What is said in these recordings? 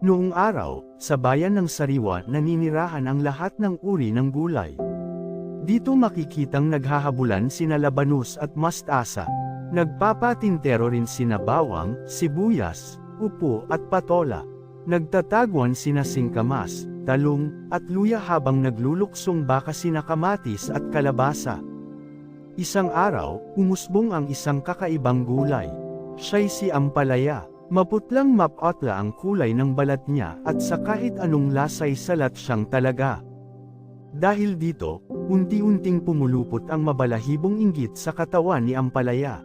Noong araw, sa bayan ng Sariwa naninirahan ang lahat ng uri ng gulay. Dito makikitang naghahabulan sina labanus at mustasa. Nagpapatintero rin sina bawang, sibuyas, upo at patola. Nagtatagwan sina singkamas, talong, at luya habang nagluluksong baka sina kamatis at kalabasa. Isang araw, umusbong ang isang kakaibang gulay. Siya'y si ampalaya. Maputlang mapotla ang kulay ng balat niya at sa kahit anong lasa'y salat siyang talaga. Dahil dito, unti-unting pumulupot ang mabalahibong inggit sa katawan ni ampalaya.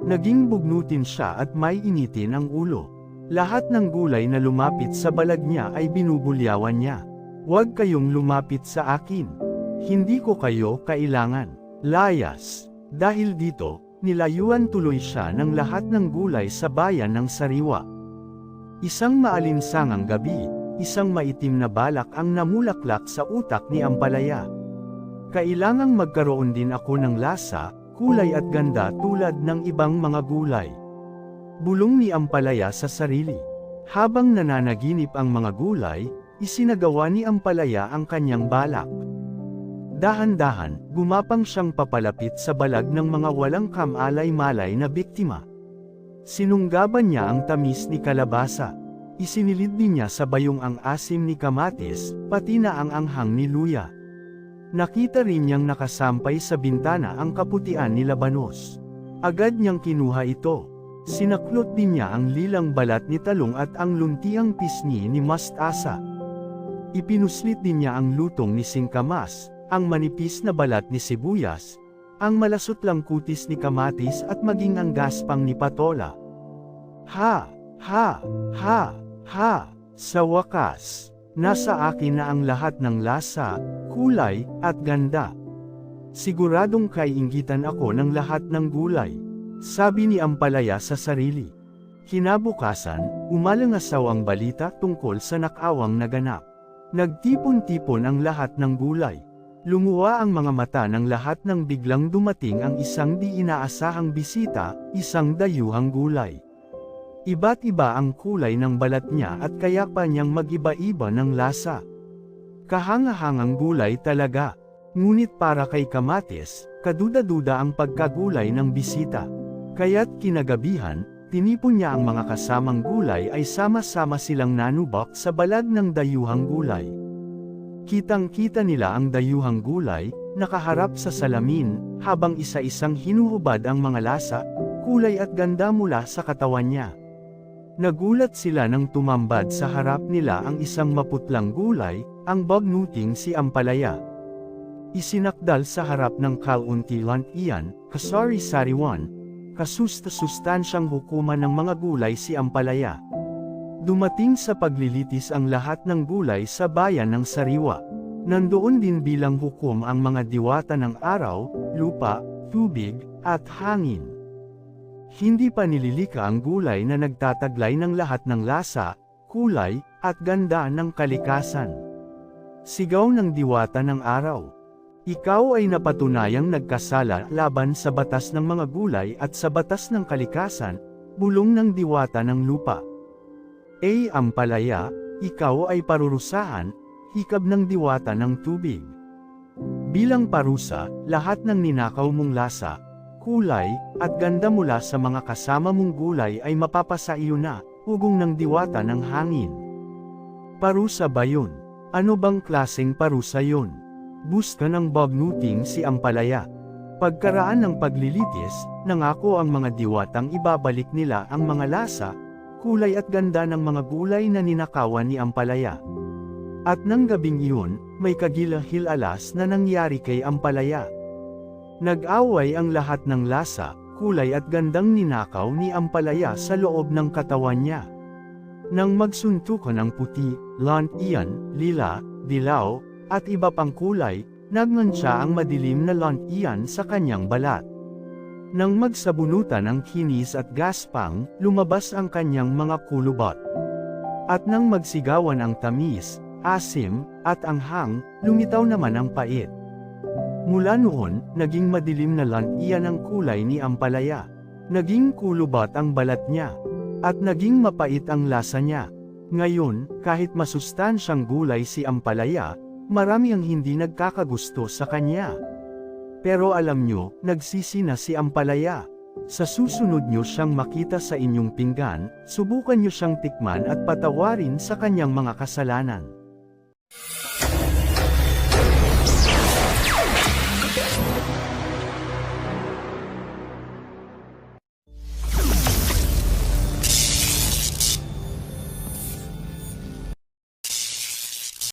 Naging bugnutin siya at may initin ang ulo. Lahat ng gulay na lumapit sa balag niya ay binubulyawan niya. Huwag kayong lumapit sa akin. Hindi ko kayo kailangan. Layas. Dahil dito, nilayuan tuloy siya ng lahat ng gulay sa bayan ng Sariwa. Isang maalinsangang gabi, isang maitim na balak ang namulaklak sa utak ni ampalaya. Kailangang magkaroon din ako ng lasa, kulay at ganda tulad ng ibang mga gulay. Bulong ni ampalaya sa sarili. Habang nananaginip ang mga gulay, isinagawa ni ampalaya ang kanyang balak. Dahan-dahan, gumapang siyang papalapit sa balag ng mga walang kamalay-malay na biktima. Sinunggaban niya ang tamis ni kalabasa. Isinilid din niya sa bayong ang asim ni kamatis, pati na ang anghang ni luya. Nakita rin niyang nakasampay sa bintana ang kaputian ni labanos. Agad niyang kinuha ito. Sinaklot din niya ang lilang balat ni talong at ang luntiang pisngi ni mustasa. Ipinuslit din niya ang lutong ni singkamas, ang manipis na balat ni sibuyas, ang malasutlang kutis ni kamatis at maging ang gaspang ni patola. Ha! Ha! Ha! Ha! Sa wakas, nasa akin na ang lahat ng lasa, kulay, at ganda. Siguradong kaiinggitan ako ng lahat ng gulay, sabi ni ampalaya sa sarili. Kinabukasan, umalangasaw ang balita tungkol sa nakawang naganap. Nagtipon-tipon ang lahat ng gulay. Lumuwa ang mga mata ng lahat nang biglang dumating ang isang di inaasahang bisita, isang dayuhang gulay. Iba't iba ang kulay ng balat niya at kaya pa niyang mag-iba-iba ng lasa. Kahanga-hangang gulay talaga. Ngunit para kay kamatis, kaduda-duda ang pagkagulay ng bisita. Kaya't kinagabihan, tinipon niya ang mga kasamang gulay ay sama-sama silang nanubak sa balag ng dayuhang gulay. Kitang-kita nila ang dayuhang gulay, nakaharap sa salamin, habang isa-isang hinuhubad ang mga lasa, kulay at ganda mula sa katawan niya. Nagulat sila nang tumambad sa harap nila ang isang maputlang gulay, ang bagnuting si ampalaya. Isinakdal sa harap ng kauntilan iyan, kasari-sariwan, kasusta-sustansyang hukuman ng mga gulay si ampalaya. Dumating sa paglilitis ang lahat ng gulay sa bayan ng Sariwa. Nandoon din bilang hukom ang mga diwata ng araw, lupa, tubig, at hangin. Hindi pa nililika ang gulay na nagtataglay ng lahat ng lasa, kulay, at ganda ng kalikasan. Sigaw ng diwata ng araw. Ikaw ay napatunayang nagkasala laban sa batas ng mga gulay at sa batas ng kalikasan, bulong ng diwata ng lupa. Ampalaya, ikaw ay parurusahan, hikab ng diwata ng tubig. Bilang parusa, lahat ng ninakaw mong lasa, kulay, at ganda mula sa mga kasama mong gulay ay mapapasa iyo na, ugong ng diwata ng hangin. Parusa ba yun? Ano bang klaseng parusa yun? Buska ng bagnuting si ampalaya. Pagkaraan ng paglilitis, nangako ang mga diwatang ibabalik nila ang mga lasa, kulay at ganda ng mga gulay na ninakawan ni ampalaya. At nang gabing iyon, may kagilahil-alas na nangyari kay ampalaya. Nag-away ang lahat ng lasa, kulay at gandang ninakaw ni ampalaya sa loob ng katawan niya. Nang magsuntukan ang puti, lantian, lila, dilaw, at iba pang kulay, nagmantsa ang madilim na lantian sa kanyang balat. Nang magsabunutan ang kinis at gaspang, lumabas ang kanyang mga kulubot. At nang magsigawan ang tamis, asim, at anghang, lumitaw naman ang pait. Mula noon, naging madilim na lantian ang kulay ni ampalaya. Naging kulubot ang balat niya. At naging mapait ang lasa niya. Ngayon, kahit masustansyang gulay si ampalaya, marami ang hindi nagkakagusto sa kanya. Pero alam nyo, nagsisi na si ampalaya. Sa susunod nyo siyang makita sa inyong pinggan, subukan nyo siyang tikman at patawarin sa kanyang mga kasalanan.